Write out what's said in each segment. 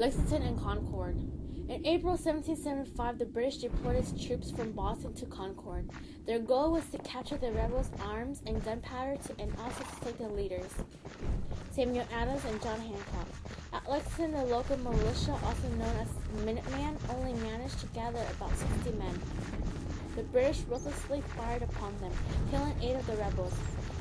Lexington and Concord. In April 1775, the British deported troops from Boston to Concord. Their goal was to capture the rebels' arms and gunpowder and also to take their leaders, Samuel Adams and John Hancock. At Lexington, the local militia, also known as Minutemen, only managed to gather about 60 men. The British ruthlessly fired upon them, killing 8 of the rebels.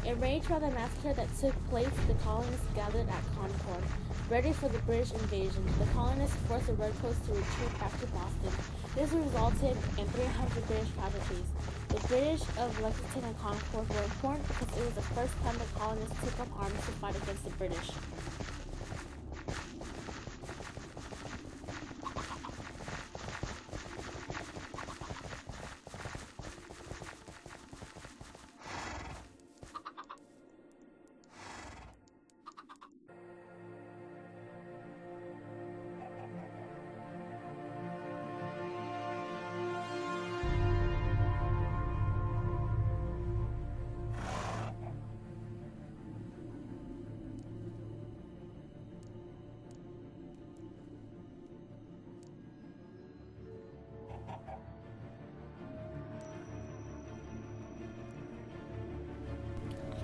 Enraged by the massacre that took place, the colonists gathered at Concord, ready for the British invasion. The colonists forced the Redcoats to retreat back to Boston. This resulted in 300 British casualties. The British of Lexington and Concord were important because it was the first time the colonists took up arms to fight against the British.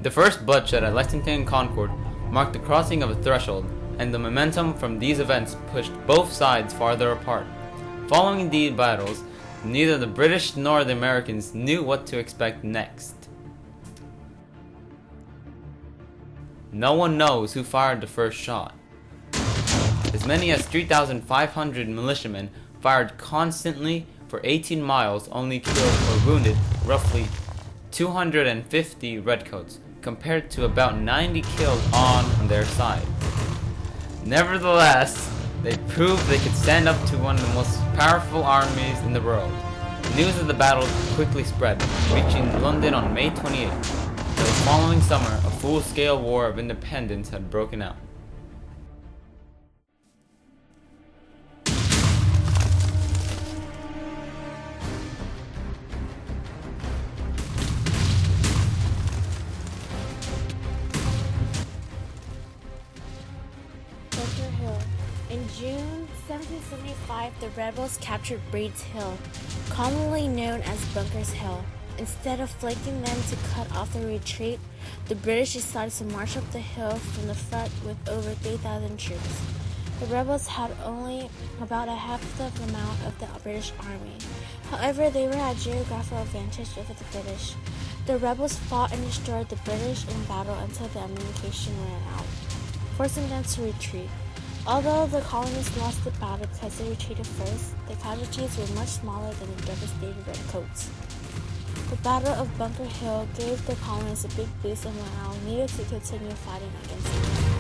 The first bloodshed at Lexington and Concord marked the crossing of a threshold, and the momentum from these events pushed both sides farther apart. Following these battles, neither the British nor the Americans knew what to expect next. No one knows who fired the first shot. As many as 3,500 militiamen fired constantly for 18 miles only killed or wounded roughly 250 redcoats, compared to about 90 killed on their side. Nevertheless, they proved they could stand up to one of the most powerful armies in the world. News of the battle quickly spread, reaching London on May 28th. The following summer, a full-scale war of independence had broken out. In June 1775, the rebels captured Breed's Hill, commonly known as Bunker's Hill. Instead of flanking them to cut off their retreat, the British decided to march up the hill from the front with over 3,000 troops. The rebels had only about a half the amount of the British army. However, they were at geographical advantage over the British. The rebels fought and destroyed the British in battle until the ammunition ran out, forcing them to retreat. Although the colonists lost the battle because they retreated first, the casualties were much smaller than the devastated redcoats. The Battle of Bunker Hill gave the colonists a big boost in morale needed to continue fighting against them.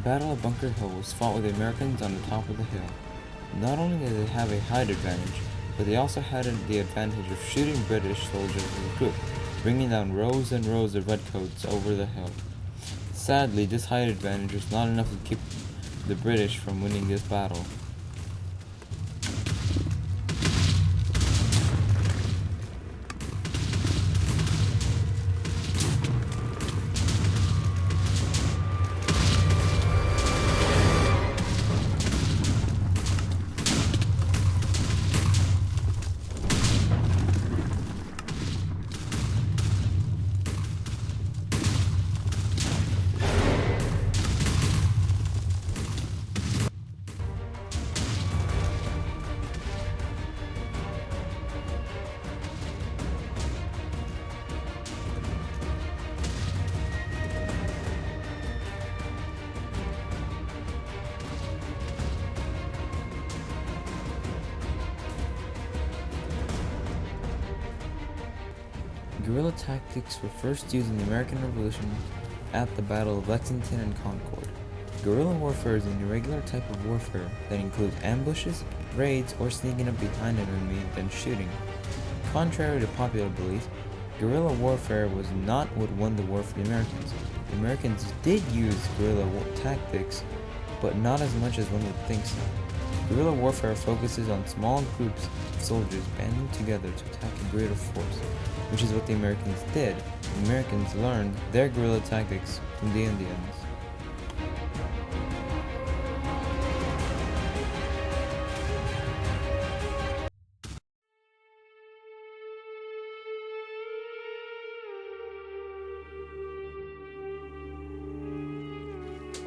The Battle of Bunker Hill was fought with the Americans on the top of the hill. Not only did they have a height advantage, but they also had the advantage of shooting British soldiers as a group, bringing down rows and rows of redcoats over the hill. Sadly, this height advantage was not enough to keep the British from winning this battle. Guerrilla tactics were first used in the American Revolution at the Battle of Lexington and Concord. Guerrilla warfare is an irregular type of warfare that includes ambushes, raids, or sneaking up behind an enemy, then shooting. Contrary to popular belief, guerrilla warfare was not what won the war for the Americans. The Americans did use guerrilla tactics, but not as much as one would think so. Guerrilla warfare focuses on small groups of soldiers banding together to attack a greater force, which is what the Americans did. The Americans learned their guerrilla tactics from the Indians.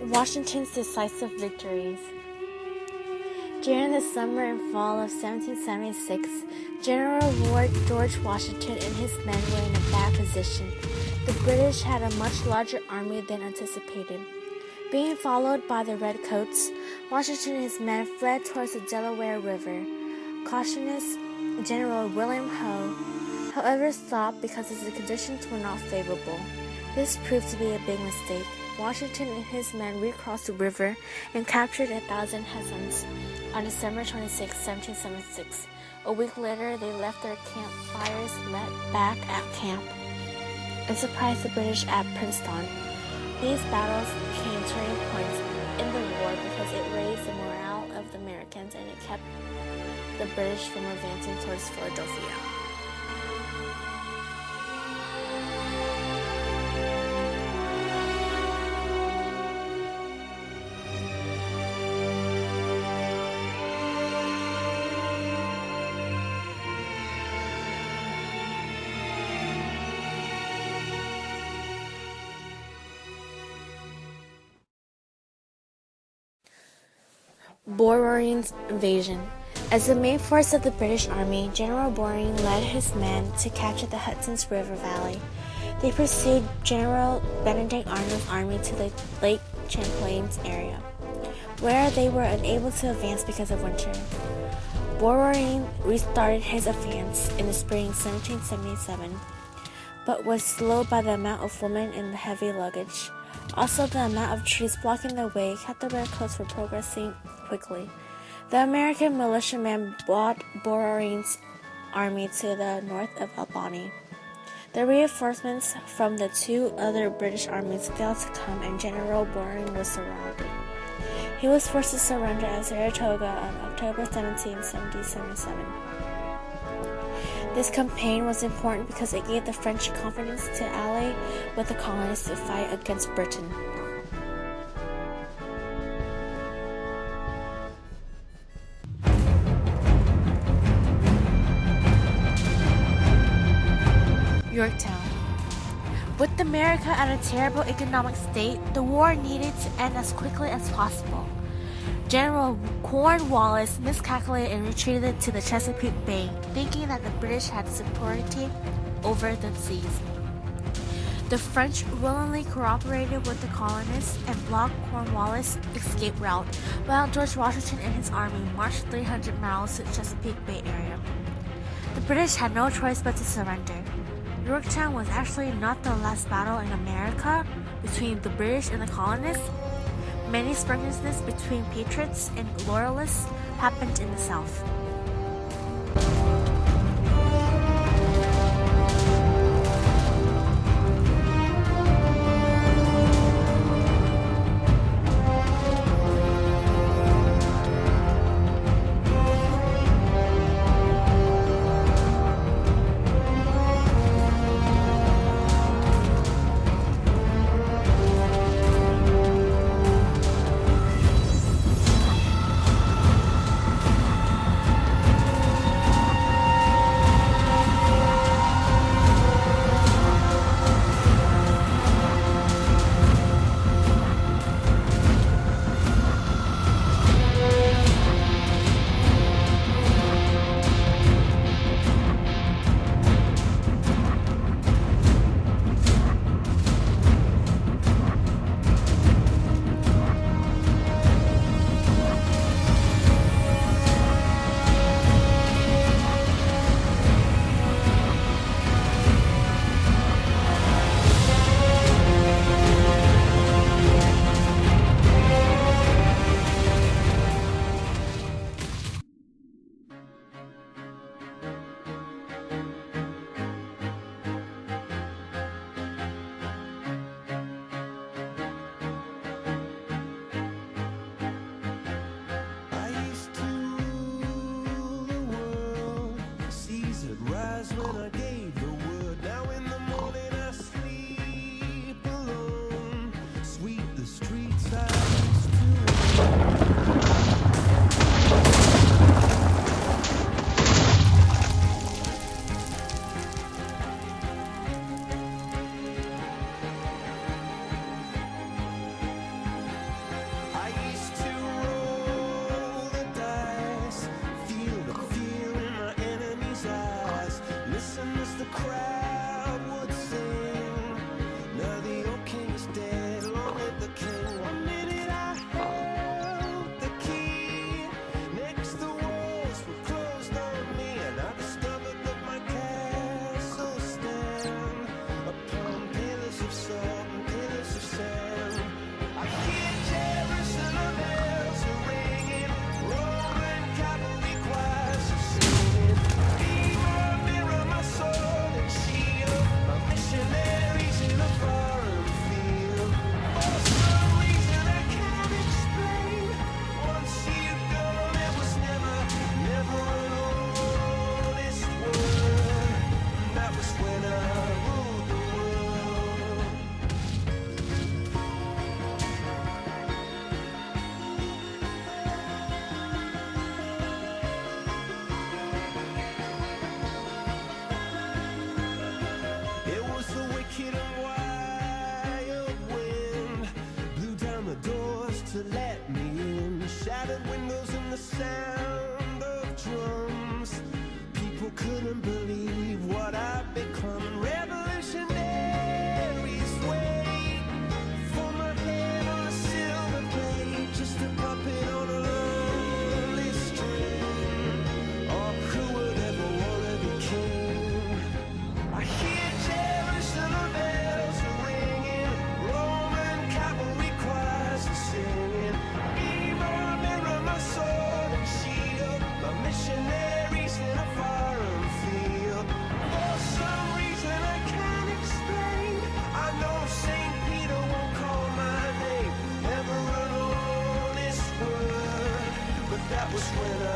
Washington's decisive victories. During the summer and fall of 1776, General Lord George Washington and his men were in a bad position. The British had a much larger army than anticipated. Being followed by the Redcoats, Washington and his men fled towards the Delaware River. Cautious General William Howe, however, stopped because the conditions were not favorable. This proved to be a big mistake. Washington and his men recrossed the river and captured 1,000 Hessians on December 26, 1776. A week later, they left their campfires lit back at camp and surprised the British at Princeton. These battles became turning points in the war because it raised the morale of the Americans and it kept the British from advancing towards Philadelphia. Borering's invasion. As the main force of the British Army, General Boring led his men to capture the Hudson's River Valley. They pursued General Benedict Arnold's army to the Lake Champlain area, where they were unable to advance because of winter. Boring restarted his advance in the spring 1777, but was slowed by the amount of women and the heavy luggage. Also, the amount of trees blocking the way kept the Redcoats from progressing quickly. The American militiamen brought Boring's army to the north of Albany. The reinforcements from the two other British armies failed to come, and General Boring was surrounded. He was forced to surrender at Saratoga on October 17, 1777. This campaign was important because it gave the French confidence to ally with the colonists to fight against Britain. Yorktown. With America at a terrible economic state, the war needed to end as quickly as possible. General Cornwallis miscalculated and retreated to the Chesapeake Bay, thinking that the British had superiority over the seas. The French willingly cooperated with the colonists and blocked Cornwallis' escape route, while George Washington and his army marched 300 miles to the Chesapeake Bay area. The British had no choice but to surrender. Yorktown was actually not the last battle in America between the British and the colonists. Many skirmishes between patriots and loyalists happened in the South. to let me in. Shattered windows and the sound of drums. People couldn't believe what I'd become. Revolutionaries wait for my head on a silver plate, just a puppet on a lonely string. Oh, who would ever want to be king? I hear Jerusalem bells are ringing, Roman cavalry choirs are singing. Be my mirror, my sword and shield, my missionaries in a foreign field. For some reason I can't explain, I know St. Peter won't call my name ever an honest word, but that was when I